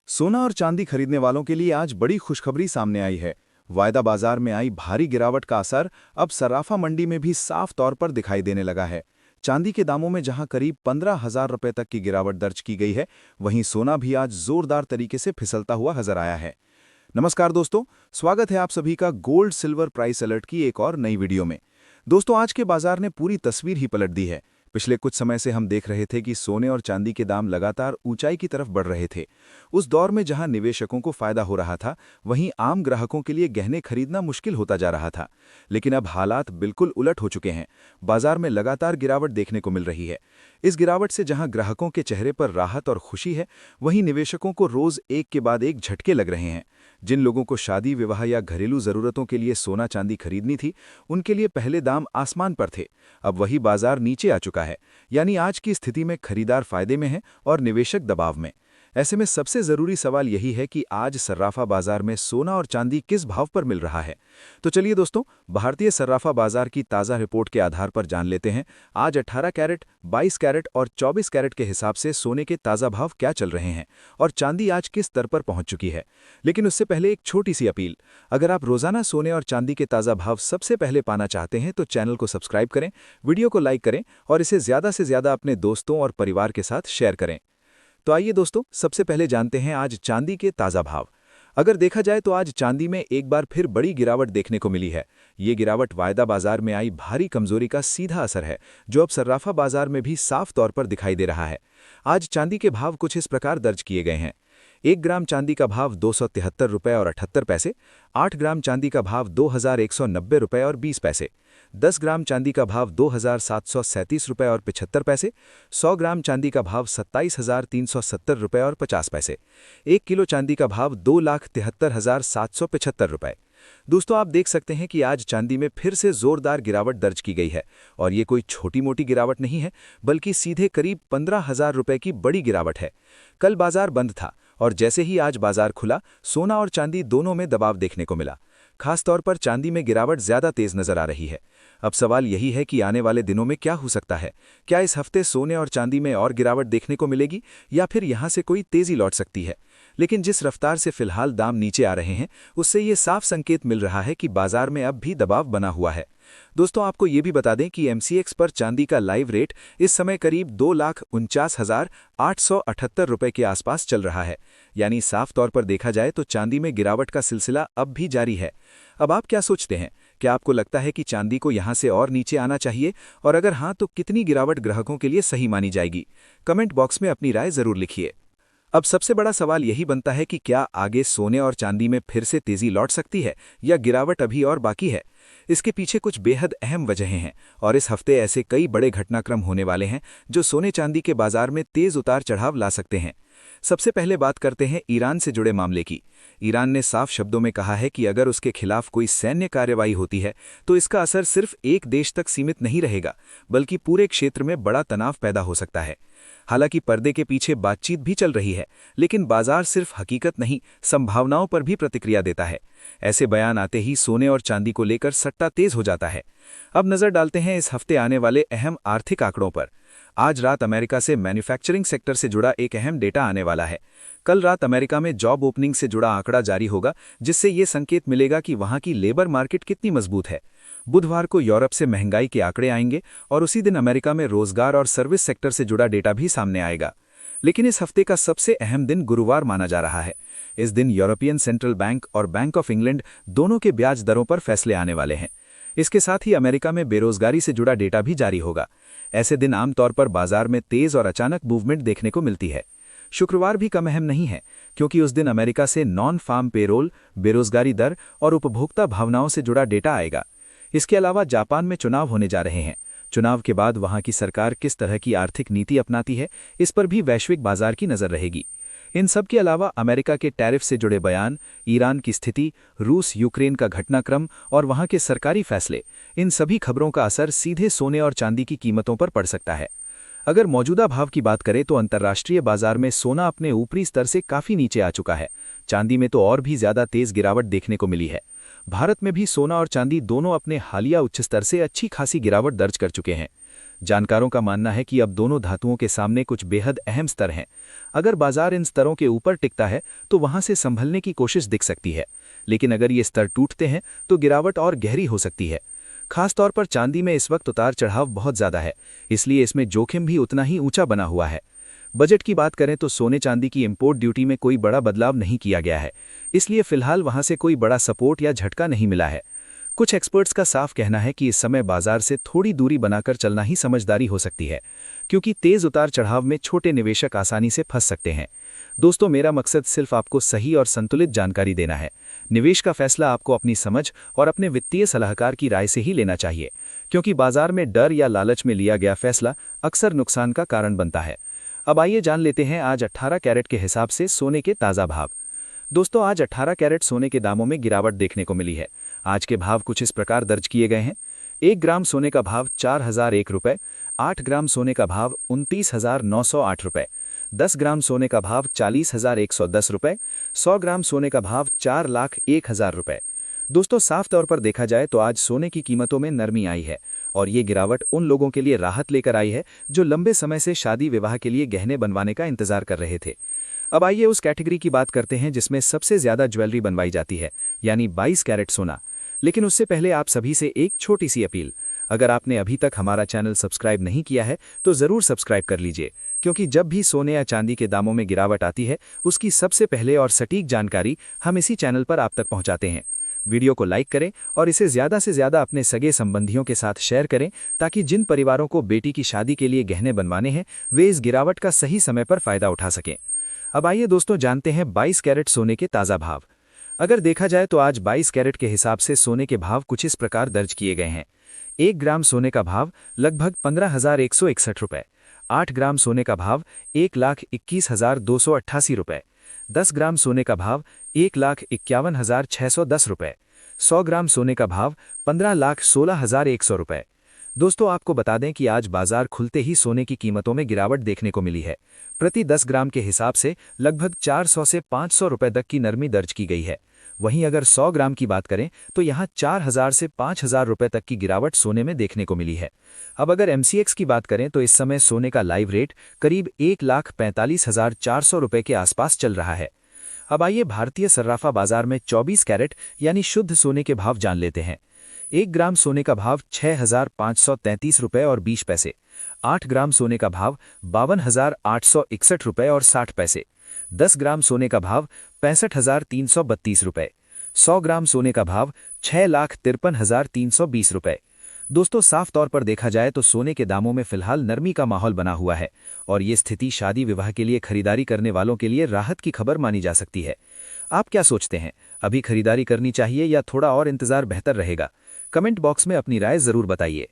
सोना और चांदी खरीदने वालों के लिए आज बड़ी खुशखबरी सामने आई है। वायदा बाजार में आई भारी गिरावट का असर अब सर्राफा मंडी में भी साफ तौर पर दिखाई देने लगा है। चांदी के दामों में जहां करीब 15,000 रुपए तक की गिरावट दर्ज की गई है, वहीं सोना भी आज जोरदार तरीके से फिसलता हुआ नजर आया है। नमस्कार दोस्तों, स्वागत है आप सभी का गोल्ड सिल्वर प्राइस अलर्ट की एक और नई वीडियो में। दोस्तों, आज के बाजार ने पूरी तस्वीर ही पलट दी है। पिछले कुछ समय से हम देख रहे थे कि सोने और चांदी के दाम लगातार ऊंचाई की तरफ बढ़ रहे थे। उस दौर में जहां निवेशकों को फायदा हो रहा था, वहीं आम ग्राहकों के लिए गहने खरीदना मुश्किल होता जा रहा था। लेकिन अब हालात बिल्कुल उलट हो चुके हैं। बाजार में लगातार गिरावट देखने को मिल रही है। इस गिरावट से जहां ग्राहकों के चेहरे पर राहत और खुशी है, वहीं निवेशकों को रोज एक के बाद एक झटके लग रहे हैं। जिन लोगों को शादी विवाह या घरेलू जरूरतों के लिए सोना चांदी खरीदनी थी, उनके लिए पहले दाम आसमान पर थे। अब वही बाजार नीचे आ चुका है। यानी आज की स्थिति में खरीदार फायदे में है और निवेशक दबाव में। ऐसे में सबसे जरूरी सवाल यही है कि आज सर्राफा बाजार में सोना और चांदी किस भाव पर मिल रहा है। तो चलिए दोस्तों, भारतीय सर्राफा बाजार की ताज़ा रिपोर्ट के आधार पर जान लेते हैं आज 18 कैरेट, 22 कैरेट और 24 कैरेट के हिसाब से सोने के ताज़ा भाव क्या चल रहे हैं और चांदी आज किस स्तर पर पहुंच चुकी है। लेकिन उससे पहले एक छोटी सी अपील। अगर आप रोजाना सोने और चांदी के ताज़ा भाव सबसे पहले पाना चाहते हैं तो चैनल को सब्सक्राइब करें, वीडियो को लाइक करें और इसे ज़्यादा से ज़्यादा अपने दोस्तों और परिवार के साथ शेयर करें। तो आइए दोस्तों, सबसे पहले जानते हैं आज चांदी के ताज़ा भाव। अगर देखा जाए तो आज चांदी में एक बार फिर बड़ी गिरावट देखने को मिली है। ये गिरावट वायदा बाजार में आई भारी कमजोरी का सीधा असर है, जो अब सर्राफा बाजार में भी साफ तौर पर दिखाई दे रहा है। आज चांदी के भाव कुछ इस प्रकार दर्ज किए गए हैं। 1 ग्राम चांदी का भाव 273 रुपये और 78 पैसे, 8 ग्राम चांदी का भाव 2,190 रुपये और 20 पैसे, 10 ग्राम चांदी का भाव 2,737 रुपये और 75 पैसे, 100 ग्राम चांदी का भाव 27,370 रुपये और 50 पैसे, 1 किलो चांदी का भाव 2,73,775 रुपये। दोस्तों, आप देख सकते हैं कि आज चांदी में फिर से जोरदार गिरावट दर्ज की गई है और ये कोई छोटी मोटी गिरावट नहीं है, बल्कि सीधे करीब 15,000 रुपये की बड़ी गिरावट है। कल बाजार बंद था और जैसे ही आज बाजार खुला, सोना और चांदी दोनों में दबाव देखने को मिला। खासतौर पर चांदी में गिरावट ज्यादा तेज नजर आ रही है। अब सवाल यही है कि आने वाले दिनों में क्या हो सकता है। क्या इस हफ्ते सोने और चांदी में और गिरावट देखने को मिलेगी या फिर यहां से कोई तेजी लौट सकती है। लेकिन जिस रफ्तार से फिलहाल दाम नीचे आ रहे हैं, उससे ये साफ संकेत मिल रहा है कि बाजार में अब भी दबाव बना हुआ है। दोस्तों, आपको ये भी बता दें कि एमसीएक्स पर चांदी का लाइव रेट इस समय करीब 2,49,878 रुपये के आसपास चल रहा है। यानी साफ तौर पर देखा जाए तो चांदी में गिरावट का सिलसिला अब भी जारी है। अब आप क्या सोचते हैं? क्या आपको लगता है कि चांदी को यहां से और नीचे आना चाहिए, और अगर हां तो कितनी गिरावट ग्राहकों के लिए सही मानी जाएगी? कमेंट बॉक्स में अपनी राय जरूर लिखिए। अब सबसे बड़ा सवाल यही बनता है कि क्या आगे सोने और चांदी में फिर से तेजी लौट सकती है या गिरावट अभी और बाकी है। इसके पीछे कुछ बेहद अहम वजहें हैं और इस हफ्ते ऐसे कई बड़े घटनाक्रम होने वाले हैं जो सोने चांदी के बाजार में तेज उतार चढ़ाव ला सकते हैं। सबसे पहले बात करते हैं ईरान से जुड़े मामले की। ईरान ने साफ शब्दों में कहा है कि अगर उसके खिलाफ कोई सैन्य कार्रवाई होती है तो इसका असर सिर्फ एक देश तक सीमित नहीं रहेगा, बल्कि पूरे क्षेत्र में बड़ा तनाव पैदा हो सकता है। हालांकि पर्दे के पीछे बातचीत भी चल रही है, लेकिन बाजार सिर्फ हकीकत नहीं, संभावनाओं पर भी प्रतिक्रिया देता है। ऐसे बयान आते ही सोने और चांदी को लेकर सट्टा तेज हो जाता है। अब नजर डालते हैं इस हफ्ते आने वाले अहम आर्थिक आंकड़ों पर। आज रात अमेरिका से मैन्युफैक्चरिंग सेक्टर से जुड़ा एक अहम डेटा आने वाला है। कल रात अमेरिका में जॉब ओपनिंग से जुड़ा आंकड़ा जारी होगा, जिससे ये संकेत मिलेगा कि वहां की लेबर मार्केट कितनी मजबूत है। बुधवार को यूरोप से महंगाई के आंकड़े आएंगे और उसी दिन अमेरिका में रोजगार और सर्विस सेक्टर से जुड़ा डेटा भी सामने आएगा। लेकिन इस हफ्ते का सबसे अहम दिन गुरुवार माना जा रहा है। इस दिन यूरोपियन सेंट्रल बैंक और बैंक ऑफ इंग्लैंड दोनों के ब्याज दरों पर फैसले आने वाले हैं। इसके साथ ही अमेरिका में बेरोजगारी से जुड़ा डेटा भी जारी होगा। ऐसे दिन आमतौर पर बाजार में तेज और अचानक मूवमेंट देखने को मिलती है। शुक्रवार भी कम अहम नहीं है, क्योंकि उस दिन अमेरिका से नॉन फार्म पेरोल, बेरोजगारी दर और उपभोक्ता भावनाओं से जुड़ा डेटा आएगा। इसके अलावा जापान में चुनाव होने जा रहे हैं। चुनाव के बाद वहां की सरकार किस तरह की आर्थिक नीति अपनाती है, इस पर भी वैश्विक बाजार की नजर रहेगी। इन सब के अलावा अमेरिका के टैरिफ से जुड़े बयान, ईरान की स्थिति, रूस यूक्रेन का घटनाक्रम और वहां के सरकारी फैसले, इन सभी खबरों का असर सीधे सोने और चांदी की कीमतों पर पड़ सकता है। अगर मौजूदा भाव की बात करें तो अंतर्राष्ट्रीय बाजार में सोना अपने ऊपरी स्तर से काफी नीचे आ चुका है। चांदी में तो और भी ज्यादा तेज गिरावट देखने को मिली है। भारत में भी सोना और चांदी दोनों अपने हालिया उच्च स्तर से अच्छी खासी गिरावट दर्ज कर चुके हैं। जानकारों का मानना है कि अब दोनों धातुओं के सामने कुछ बेहद अहम स्तर हैं। अगर बाजार इन स्तरों के ऊपर टिकता है तो वहां से संभलने की कोशिश दिख सकती है, लेकिन अगर ये स्तर टूटते हैं तो गिरावट और गहरी हो सकती है। खासतौर पर चांदी में इस वक्त उतार चढ़ाव बहुत ज़्यादा है, इसलिए इसमें जोखिम भी उतना ही ऊंचा बना हुआ है। बजट की बात करें तो सोने चांदी की इंपोर्ट ड्यूटी में कोई बड़ा बदलाव नहीं किया गया है, इसलिए फिलहाल वहां से कोई बड़ा सपोर्ट या झटका नहीं मिला है। कुछ एक्सपर्ट्स का साफ कहना है कि इस समय बाजार से थोड़ी दूरी बनाकर चलना ही समझदारी हो सकती है, क्योंकि तेज उतार चढ़ाव में छोटे निवेशक आसानी से फंस सकते हैं। दोस्तों, मेरा मकसद सिर्फ आपको सही और संतुलित जानकारी देना है। निवेश का फैसला आपको अपनी समझ और अपने वित्तीय सलाहकार की राय से ही लेना चाहिए, क्योंकि बाजार में डर या लालच में लिया गया फैसला अक्सर नुकसान का कारण बनता है। अब आइए जान लेते हैं आज 18 कैरेट के हिसाब से सोने के ताज़ा भाव। दोस्तों, आज 18 कैरेट सोने के दामों में गिरावट देखने को मिली है। आज के भाव कुछ इस प्रकार दर्ज किए गए हैं। 1 ग्राम सोने का भाव 4001 रुपये, 8 ग्राम सोने का भाव 29,908 रुपये, 10 ग्राम सोने का भाव 40,110 रुपये, 100 ग्राम सोने का भाव 4,01,000 रुपये। दोस्तों, साफ तौर पर देखा जाए तो आज सोने की कीमतों में नरमी आई है, और ये गिरावट उन लोगों के लिए राहत लेकर आई है जो लंबे समय से शादी विवाह के लिए गहने बनवाने का इंतजार कर रहे थे। अब आइए उस कैटेगरी की बात करते हैं जिसमें सबसे ज्यादा ज्वेलरी बनवाई जाती है, यानी 22 कैरेट सोना। लेकिन उससे पहले आप सभी से एक छोटी सी अपील। अगर आपने अभी तक हमारा चैनल सब्सक्राइब नहीं किया है तो जरूर सब्सक्राइब कर लीजिए, क्योंकि जब भी सोने या चांदी के दामों में गिरावट आती है उसकी सबसे पहले और सटीक जानकारी हम इसी चैनल पर आप तक पहुंचाते हैं। वीडियो को लाइक करें और इसे ज़्यादा से ज़्यादा अपने सगे संबंधियों के साथ शेयर करें, ताकि जिन परिवारों को बेटी की शादी के लिए गहने बनवाने हैं वे इस गिरावट का सही समय पर फायदा उठा सकें। अब आइए दोस्तों, जानते हैं 22 कैरेट सोने के ताज़ा भाव। अगर देखा जाए तो आज 22 कैरेट के हिसाब से सोने के भाव कुछ इस प्रकार दर्ज किए गए हैं। 1 ग्राम सोने का भाव लगभग 15,161 रुपये, 8 ग्राम सोने का भाव 1,21,288 रुपये, 10 ग्राम सोने का भाव 1,51,610 रुपये, 100 ग्राम सोने का भाव 15,16,100 रुपये। दोस्तों, आपको बता दें कि आज बाजार खुलते ही सोने की कीमतों में गिरावट देखने को मिली है। प्रति 10 ग्राम के हिसाब से लगभग 400 से 500 रुपये तक की नरमी दर्ज की गई है। वहीं अगर 100 ग्राम की बात करें तो यहां 4,000 से 5,000 रुपये तक की गिरावट सोने में देखने को मिली है। अब अगर MCX की बात करें तो इस समय सोने का लाइव रेट करीब 1,45,400 रुपये के आसपास चल रहा है। अब आइए भारतीय सर्राफा बाजार में 24 कैरेट यानी शुद्ध सोने के भाव जान लेते हैं। 1 ग्राम सोने का भाव 6,533 रुपये और 20 पैसे, 8 ग्राम सोने का भाव 52,861 रुपये और 60 पैसे, 10 ग्राम सोने का भाव 65,332 रुपये, 100 ग्राम सोने का भाव 6,53,320 रुपये। दोस्तों, साफ तौर पर देखा जाए तो सोने के दामों में फिलहाल नरमी का माहौल बना हुआ है, और ये स्थिति शादी विवाह के लिए खरीदारी करने वालों के लिए राहत की खबर मानी जा सकती है। आप क्या सोचते हैं, अभी खरीदारी करनी चाहिए या थोड़ा और इंतजार बेहतर रहेगा? कमेंट बॉक्स में अपनी राय जरूर बताइए।